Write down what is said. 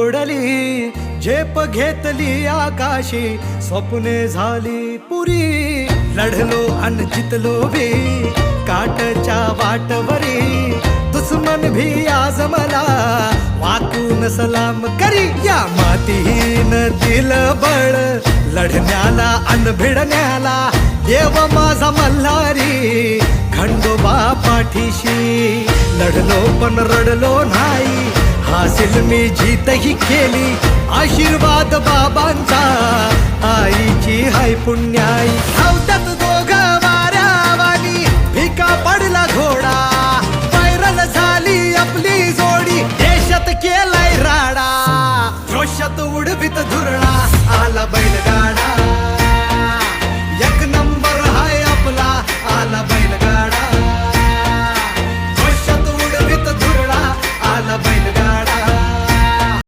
ओढली, झेप घेतली आकाशी, स्वप्ने झाली पुरी. लढलो अन जितलो भी काटच्या वाटवरी, दुश्मन भी आज मला वाकून सलाम करी. या मातीहीन दिल बळ लढण्याला अन भिडण्याला, देव माझा मल्हारी खंडोबा पाठीशी. लढलो पण रडलो नाही, हासिल मी जीतही केली. आशीर्वाद बाबांचा, आईची हाय पुण्याई. धावतात दोघं वाऱ्यावानी, भिका पडला घोडा. व्हायरल झाली आपली जोडी, देशात केलाय राडा.